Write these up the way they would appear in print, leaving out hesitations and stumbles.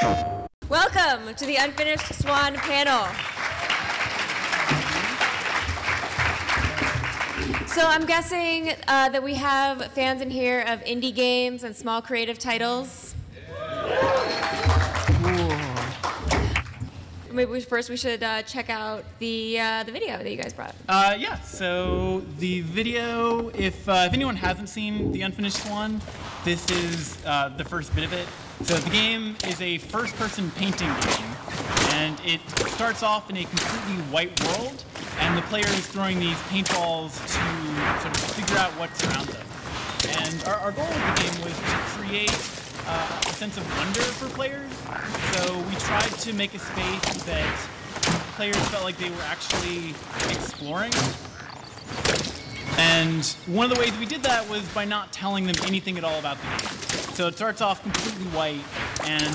Welcome to the Unfinished Swan panel. So I'm guessing that we have fans in here of indie games and small creative titles. Maybe first we should check out the video that you guys brought. Yeah, so the video, if anyone hasn't seen The Unfinished Swan, this is the first bit of it. So the game is a first-person painting game, and it starts off in a completely white world, and the player is throwing these paintballs to sort of figure out what's around them. And our goal of the game was to create a sense of wonder for players. So we tried to make a space that players felt like they were actually exploring. And one of the ways we did that was by not telling them anything at all about the game. So it starts off completely white, and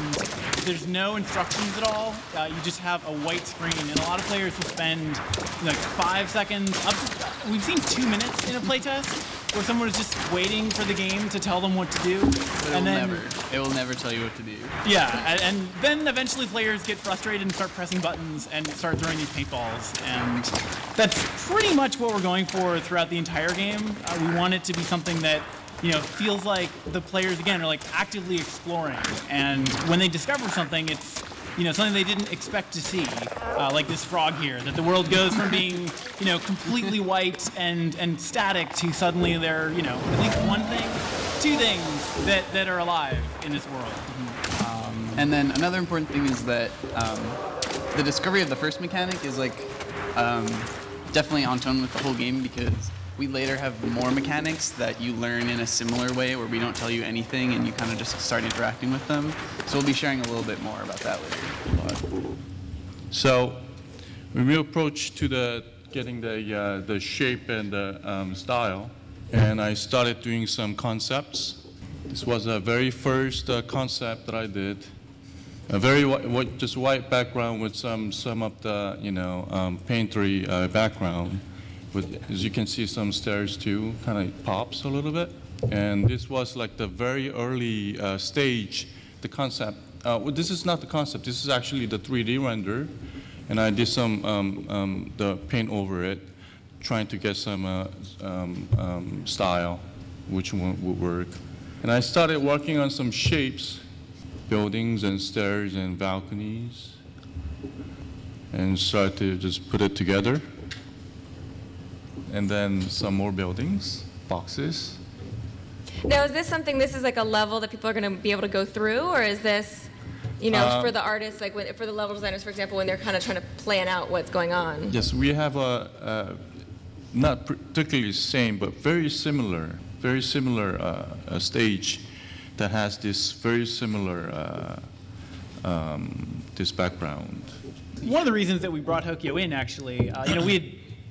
there's no instructions at all. You just have a white screen, and a lot of players will spend like 5 seconds, we've seen 2 minutes in a playtest, where someone is just waiting for the game to tell them what to do. But it will never tell you what to do. Yeah, and then eventually players get frustrated and start pressing buttons and start throwing these paintballs. And that's pretty much what we're going for throughout the entire game. We want it to be something that, you know, feels like the players, again, are like actively exploring. And when they discover something, it's, you know, something they didn't expect to see, like this frog here, that the world goes from being, you know, completely white and static to suddenly there are, you know, at least one thing, 2 things that are alive in this world. And then another important thing is that the discovery of the first mechanic is like definitely on tone with the whole game, because we later have more mechanics that you learn in a similar way where we don't tell you anything and you kind of just start interacting with them. So we'll be sharing a little bit more about that later. So we approached to getting the shape and the style, and I started doing some concepts. This was a very first concept that I did. A very just white background with some of the, you know, painterly background. With, as you can see, some stairs too, kind of pops a little bit. And this was like the very early stage, the concept. Well, this is not the concept, this is actually the 3D render. And I did some the paint over it, trying to get some style, which one would work. And I started working on some shapes, buildings and stairs and balconies, and started to just put it together. And then some more buildings, boxes. Now, is this something, this is like a level that people are going to be able to go through, or is this, you know, for the artists, like for the level designers, for example, when they're kind of trying to plan out what's going on? Yes, we have not particularly the same, but very similar stage that has this very similar this background. One of the reasons that we brought Hokyo in, actually, you know, we had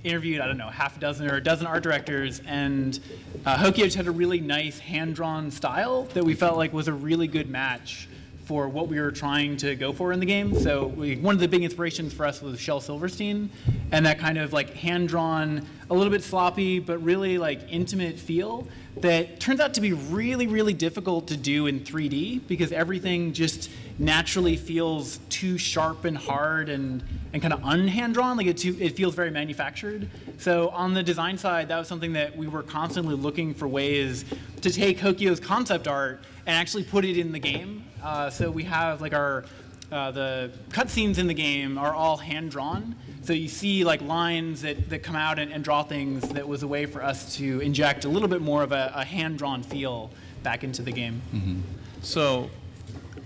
interviewed, I don't know, half a dozen or a dozen art directors, and Hokyo just had a really nice hand-drawn style that we felt like was a really good match for what we were trying to go for in the game. So one of the big inspirations for us was Shel Silverstein, and that kind of like hand-drawn, a little bit sloppy, but really like intimate feel that turns out to be really, really difficult to do in 3D, because everything just naturally feels too sharp and hard and kind of unhand-drawn, like it feels very manufactured. So on the design side, that was something that we were constantly looking for ways to take Hokyo's concept art and actually put it in the game. So we have like the cutscenes in the game are all hand-drawn. So you see like lines that come out and draw things. That was a way for us to inject a little bit more of a hand-drawn feel back into the game. Mm-hmm. So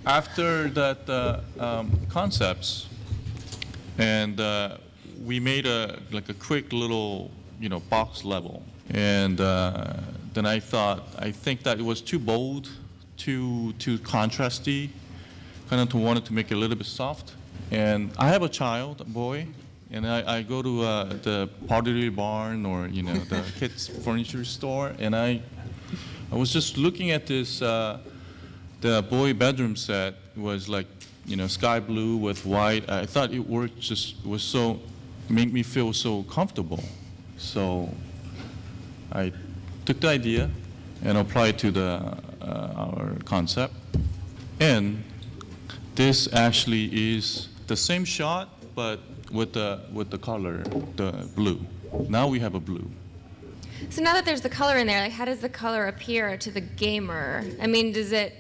after that concepts, and we made a quick little, you know, box level. And then I think that it was too bold, too contrasty, kind of wanted to make it a little bit soft. And I have a boy, and I go to the Pottery Barn or, you know, the kids' furniture store, and I was just looking at this, the boy bedroom set was like, you know, sky blue with white. I thought it worked, just was so, made me feel so comfortable. So I took the idea and applied to our concept. And This actually is the same shot, but with the color, the blue. Now we have a blue. So now that there's the color in there, like how does the color appear to the gamer? I mean, is it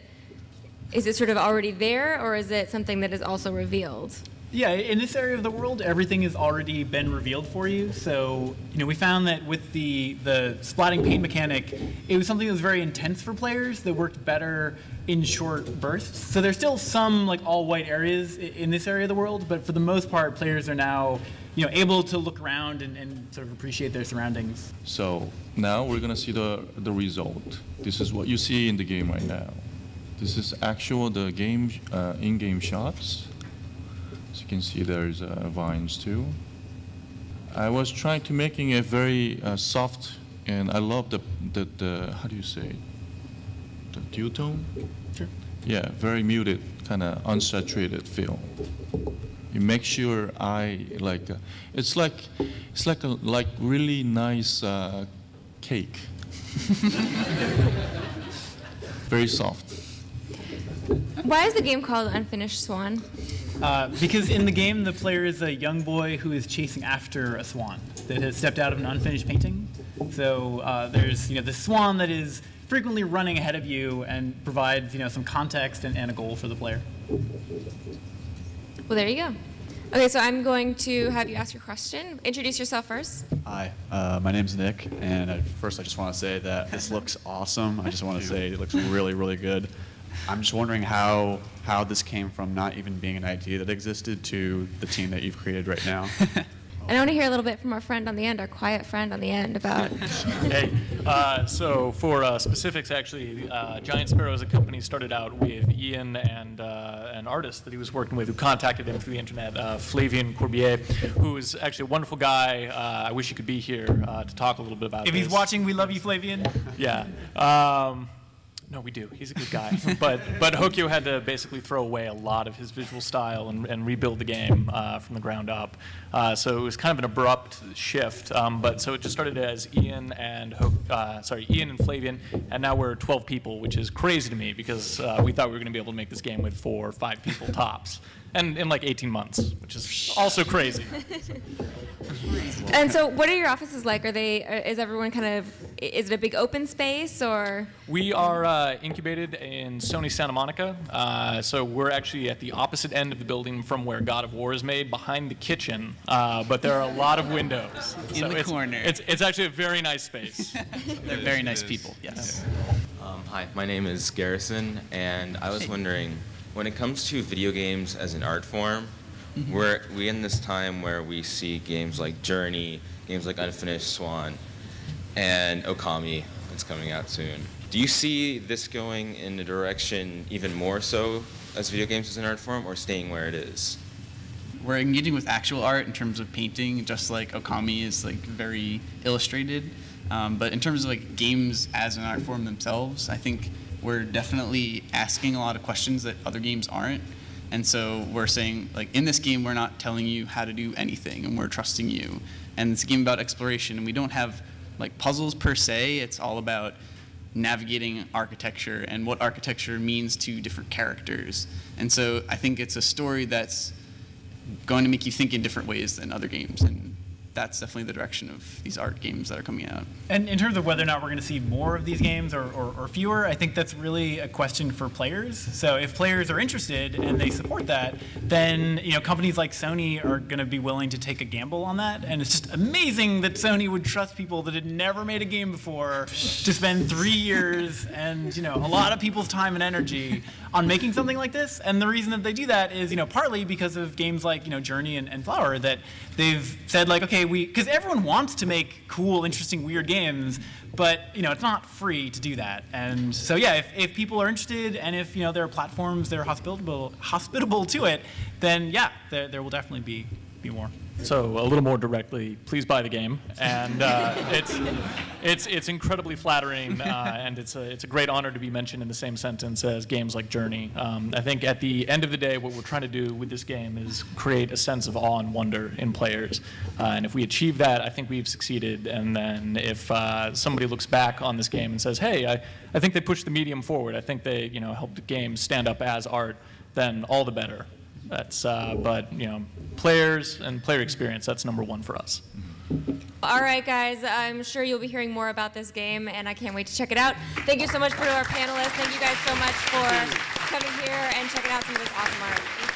sort of already there, or is it something that is also revealed? Yeah, in this area of the world, everything has already been revealed for you. So, we found that with the splatting paint mechanic, it was something that was very intense for players that worked better in short bursts. So there's still some like all white areas in this area of the world, but for the most part, players are now able to look around and sort of appreciate their surroundings. So now we're gonna see the result. This is what you see in the game right now. This is the game in-game shots. As you can see, there's vines too. I was trying to making it very soft, and I love the how do you say, the duotone? Sure. Yeah, very muted, kind of unsaturated feel. It makes your eye like it's like really nice cake. Very soft. Why is the game called Unfinished Swan? Because in the game, the player is a young boy who is chasing after a swan that has stepped out of an unfinished painting. So there's the swan that is frequently running ahead of you and provides some context and a goal for the player. Well, there you go. Okay, so I'm going to have you ask your question. Introduce yourself first. Hi, my name's Nick, and first I just want to say that this looks awesome. I just want to say it looks really, really good. I'm just wondering how this came from not even being an idea that existed to the team that you've created right now. And I want to hear a little bit from our friend on the end, our quiet friend on the end, about. Hey, so for specifics, actually, Giant Sparrow as a company started out with Ian and an artist that he was working with who contacted him through the internet, Flavien Corbier, who is actually a wonderful guy. I wish he could be here to talk a little bit about If this. he's watching, we love you, Flavien. Yeah. No, we do. He's a good guy. but Hokyo had to basically throw away a lot of his visual style and rebuild the game from the ground up. So it was kind of an abrupt shift. But so it just started as Ian and Flavien, and now we're 12 people, which is crazy to me because we thought we were going to be able to make this game with 4 or 5 people tops, and in like 18 months, which is also crazy. And so, what are your offices like? Is everyone is it a big open space, or? We are incubated in Sony Santa Monica, so we're actually at the opposite end of the building from where God of War is made, behind the kitchen, but there are a lot of windows. In the corner. It's actually a very nice space. They're very nice people, yes. Hi, my name is Garrison, and I was wondering, when it comes to video games as an art form, we're in this time where we see games like Journey, games like Unfinished Swan, and Okami that's coming out soon. Do you see this going in a direction even more so as video games as an art form, or staying where it is? We're engaging with actual art in terms of painting, just like Okami is like very illustrated. But in terms of like games as an art form themselves, I think we're definitely asking a lot of questions that other games aren't. And so we're saying, like, in this game, we're not telling you how to do anything, and we're trusting you. And it's a game about exploration, and we don't have, like, puzzles per se. It's all about navigating architecture and what architecture means to different characters. And so I think it's a story that's going to make you think in different ways than other games. And that's definitely the direction of these art games that are coming out. And in terms of whether or not we're going to see more of these games or fewer, I think that's really a question for players. So if players are interested and they support that, then companies like Sony are going to be willing to take a gamble on that. And it's just amazing that Sony would trust people that had never made a game before to spend 3 years and a lot of people's time and energy on making something like this. And the reason that they do that is partly because of games like Journey and Flower, that they've said like, okay, because everyone wants to make cool, interesting, weird games, but it's not free to do that. And so yeah, if people are interested and if there are platforms that are hospitable to it, then yeah, there will definitely be more. So a little more directly, please buy the game, and it's incredibly flattering, and it's a great honor to be mentioned in the same sentence as games like Journey. I think at the end of the day, what we're trying to do with this game is create a sense of awe and wonder in players, and if we achieve that, I think we've succeeded. And then if somebody looks back on this game and says, "Hey, I think they pushed the medium forward. I think they helped the game stand up as art," then all the better. That's but players and player experience, that's #1 for us. All right, guys, I'm sure you'll be hearing more about this game, and I can't wait to check it out. Thank you so much for our panelists. Thank you guys so much for coming here and checking out some of this awesome art.